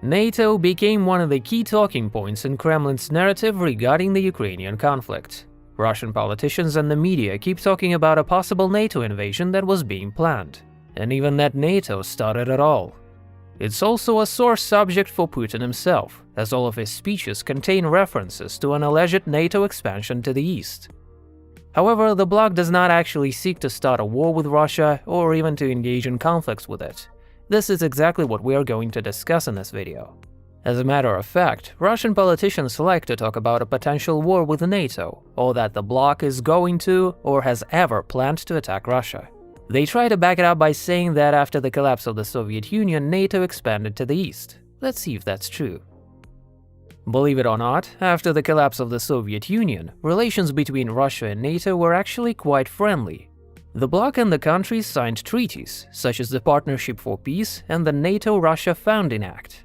NATO became one of the key talking points in Kremlin's narrative regarding the Ukrainian conflict. Russian politicians and the media keep talking about a possible NATO invasion that was being planned, and even that NATO started it all. It's also a sore subject for Putin himself, as all of his speeches contain references to an alleged NATO expansion to the east. However, the bloc does not actually seek to start a war with Russia or even to engage in conflicts with it. This is exactly what we are going to discuss in this video. As a matter of fact, Russian politicians like to talk about a potential war with NATO, or that the bloc is going to or has ever planned to attack Russia. They try to back it up by saying that after the collapse of the Soviet Union, NATO expanded to the east. Let's see if that's true. Believe it or not, after the collapse of the Soviet Union, relations between Russia and NATO were actually quite friendly. The bloc and the countries signed treaties, such as the Partnership for Peace and the NATO-Russia Founding Act.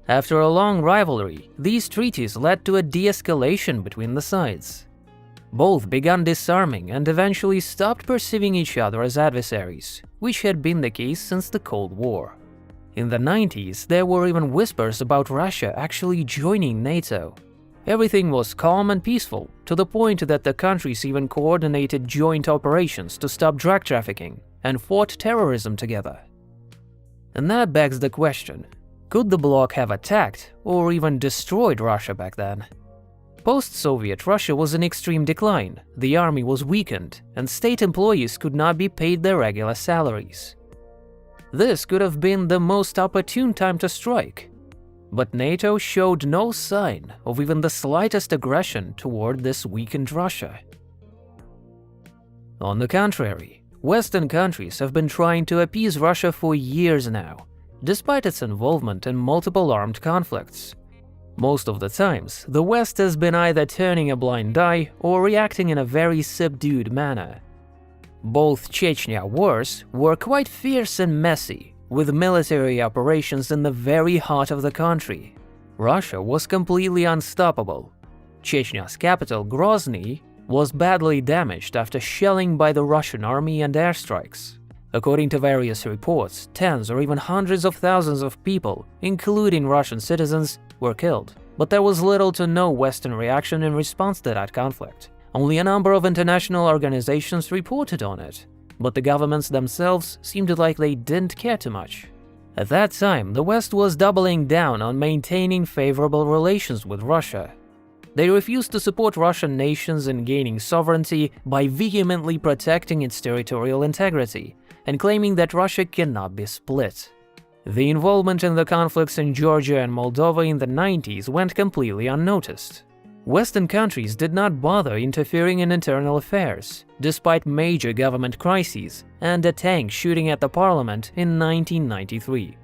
After a long rivalry, these treaties led to a de-escalation between the sides. Both began disarming and eventually stopped perceiving each other as adversaries, which had been the case since the Cold War. In the 90s, there were even whispers about Russia actually joining NATO. Everything was calm and peaceful, to the point that the countries even coordinated joint operations to stop drug trafficking and fought terrorism together. And that begs the question, could the bloc have attacked or even destroyed Russia back then? Post-Soviet Russia was in extreme decline, the army was weakened, and state employees could not be paid their regular salaries. This could have been the most opportune time to strike. But NATO showed no sign of even the slightest aggression toward this weakened Russia. On the contrary, Western countries have been trying to appease Russia for years now, despite its involvement in multiple armed conflicts. Most of the times, the West has been either turning a blind eye or reacting in a very subdued manner. Both Chechnya wars were quite fierce and messy, with military operations in the very heart of the country. Russia was completely unstoppable. Chechnya's capital, Grozny, was badly damaged after shelling by the Russian army and airstrikes. According to various reports, tens or even hundreds of thousands of people, including Russian citizens, were killed. But there was little to no Western reaction in response to that conflict. Only a number of international organizations reported on it, but the governments themselves seemed like they didn't care too much. At that time, the West was doubling down on maintaining favorable relations with Russia. They refused to support Russian nations in gaining sovereignty by vehemently protecting its territorial integrity and claiming that Russia cannot be split. The involvement in the conflicts in Georgia and Moldova in the 90s went completely unnoticed. Western countries did not bother interfering in internal affairs, despite major government crises and a tank shooting at the parliament in 1993.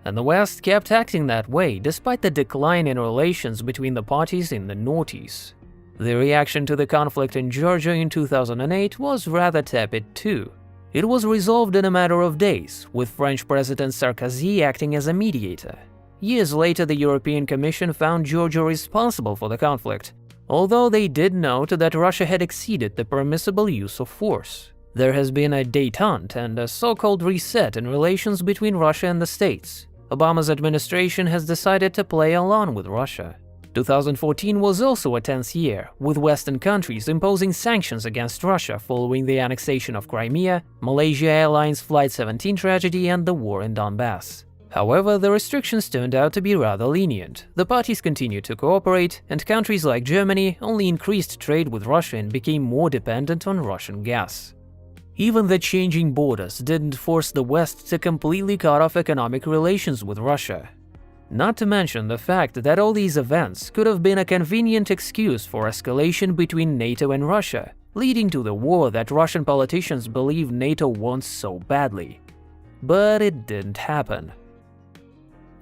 And the West kept acting that way despite the decline in relations between the parties in the noughties. The reaction to the conflict in Georgia in 2008 was rather tepid too. It was resolved in a matter of days, with French President Sarkozy acting as a mediator. Years later, the European Commission found Georgia responsible for the conflict, although they did note that Russia had exceeded the permissible use of force. There has been a détente and a so-called reset in relations between Russia and the States. Obama's administration has decided to play along with Russia. 2014 was also a tense year, with Western countries imposing sanctions against Russia following the annexation of Crimea, Malaysia Airlines Flight 17 tragedy, and the war in Donbass. However, the restrictions turned out to be rather lenient. The parties continued to cooperate, and countries like Germany only increased trade with Russia and became more dependent on Russian gas. Even the changing borders didn't force the West to completely cut off economic relations with Russia. Not to mention the fact that all these events could have been a convenient excuse for escalation between NATO and Russia, leading to the war that Russian politicians believe NATO wants so badly. But it didn't happen.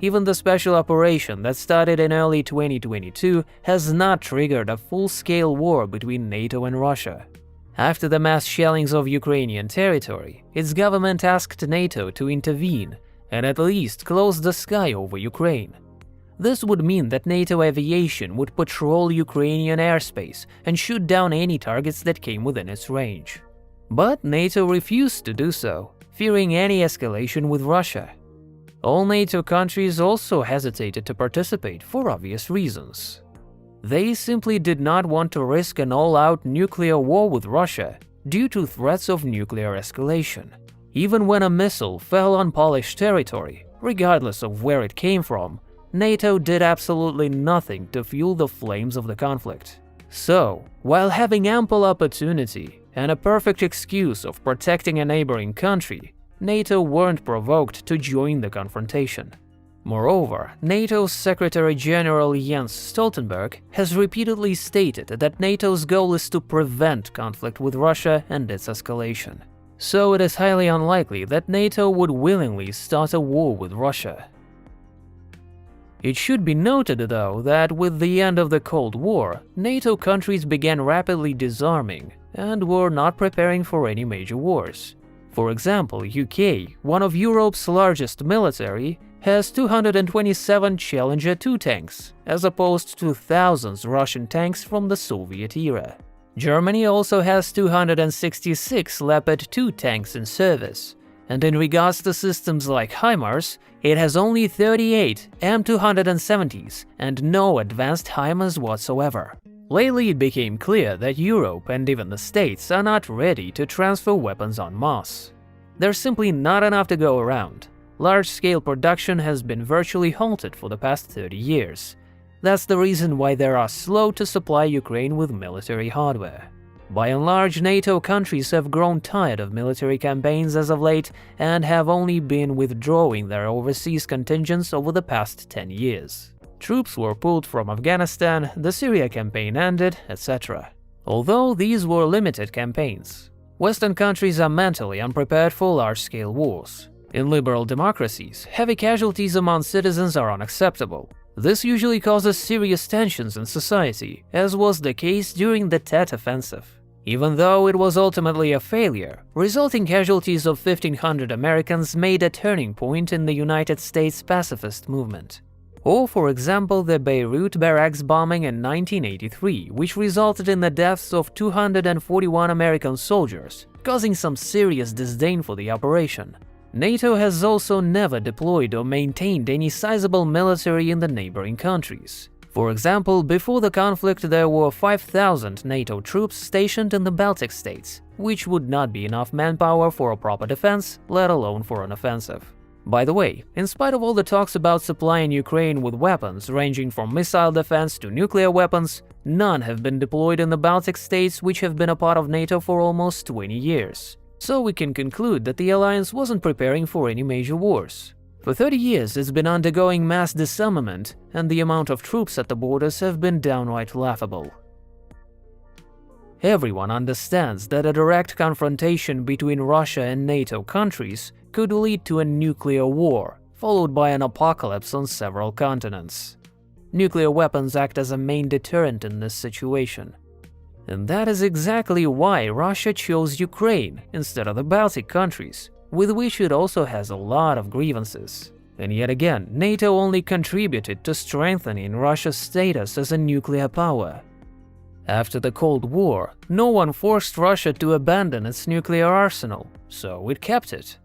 Even the special operation that started in early 2022 has not triggered a full-scale war between NATO and Russia. After the mass shellings of Ukrainian territory, its government asked NATO to intervene and at least close the sky over Ukraine. This would mean that NATO aviation would patrol Ukrainian airspace and shoot down any targets that came within its range. But NATO refused to do so, fearing any escalation with Russia. All NATO countries also hesitated to participate for obvious reasons. They simply did not want to risk an all-out nuclear war with Russia due to threats of nuclear escalation. Even when a missile fell on Polish territory, regardless of where it came from, NATO did absolutely nothing to fuel the flames of the conflict. So, while having ample opportunity and a perfect excuse of protecting a neighboring country, NATO weren't provoked to join the confrontation. Moreover, NATO's Secretary-General Jens Stoltenberg has repeatedly stated that NATO's goal is to prevent conflict with Russia and its escalation. So it is highly unlikely that NATO would willingly start a war with Russia. It should be noted, though, that with the end of the Cold War, NATO countries began rapidly disarming and were not preparing for any major wars. For example, UK, one of Europe's largest military, has 227 Challenger 2 tanks, as opposed to thousands Russian tanks from the Soviet era. Germany also has 266 Leopard 2 tanks in service, and in regards to systems like HIMARS, it has only 38 M270s and no advanced HIMARS whatsoever. Lately it became clear that Europe and even the States are not ready to transfer weapons en masse. There's simply not enough to go around. Large-scale production has been virtually halted for the past 30 years. That's the reason why they are slow to supply Ukraine with military hardware. By and large, NATO countries have grown tired of military campaigns as of late and have only been withdrawing their overseas contingents over the past 10 years. Troops were pulled from Afghanistan, the Syria campaign ended, etc. Although these were limited campaigns, Western countries are mentally unprepared for large-scale wars. In liberal democracies, heavy casualties among citizens are unacceptable. This usually causes serious tensions in society, as was the case during the Tet Offensive. Even though it was ultimately a failure, resulting casualties of 1,500 Americans made a turning point in the United States pacifist movement. Or, for example, the Beirut barracks bombing in 1983, which resulted in the deaths of 241 American soldiers, causing some serious disdain for the operation. NATO has also never deployed or maintained any sizable military in the neighboring countries. For example, before the conflict there were 5,000 NATO troops stationed in the Baltic states, which would not be enough manpower for a proper defense, let alone for an offensive. By the way, in spite of all the talks about supplying Ukraine with weapons ranging from missile defense to nuclear weapons, none have been deployed in the Baltic states, which have been a part of NATO for almost 20 years. So we can conclude that the alliance wasn't preparing for any major wars. For 30 years it's been undergoing mass disarmament, and the amount of troops at the borders have been downright laughable. Everyone understands that a direct confrontation between Russia and NATO countries could lead to a nuclear war, followed by an apocalypse on several continents. Nuclear weapons act as a main deterrent in this situation. And that is exactly why Russia chose Ukraine instead of the Baltic countries, with which it also has a lot of grievances. And yet again, NATO only contributed to strengthening Russia's status as a nuclear power. After the Cold War, no one forced Russia to abandon its nuclear arsenal, so it kept it.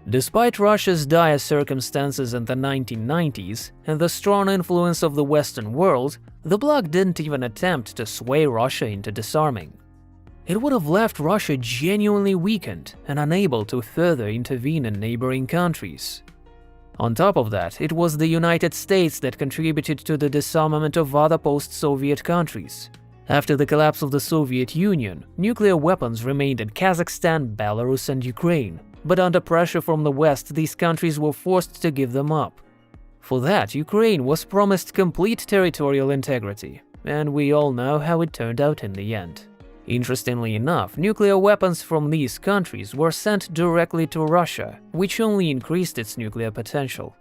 Despite Russia's dire circumstances in the 1990s and the strong influence of the Western world, the bloc didn't even attempt to sway Russia into disarming. It would have left Russia genuinely weakened and unable to further intervene in neighboring countries. On top of that, it was the United States that contributed to the disarmament of other post-Soviet countries. After the collapse of the Soviet Union, nuclear weapons remained in Kazakhstan, Belarus, and Ukraine, but under pressure from the West, these countries were forced to give them up. For that, Ukraine was promised complete territorial integrity, and we all know how it turned out in the end. Interestingly enough, nuclear weapons from these countries were sent directly to Russia, which only increased its nuclear potential.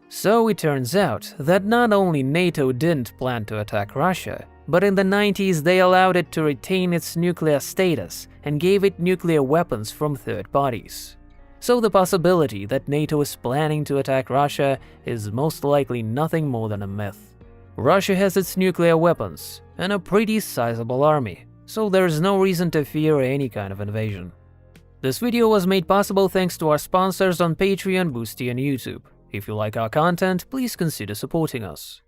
So it turns out that not only NATO didn't plan to attack Russia, but in the 90s they allowed it to retain its nuclear status and gave it nuclear weapons from third parties. So the possibility that NATO is planning to attack Russia is most likely nothing more than a myth. Russia has its nuclear weapons and a pretty sizable army, so there's no reason to fear any kind of invasion. This video was made possible thanks to our sponsors on Patreon, Boosty, and YouTube. If you like our content, please consider supporting us.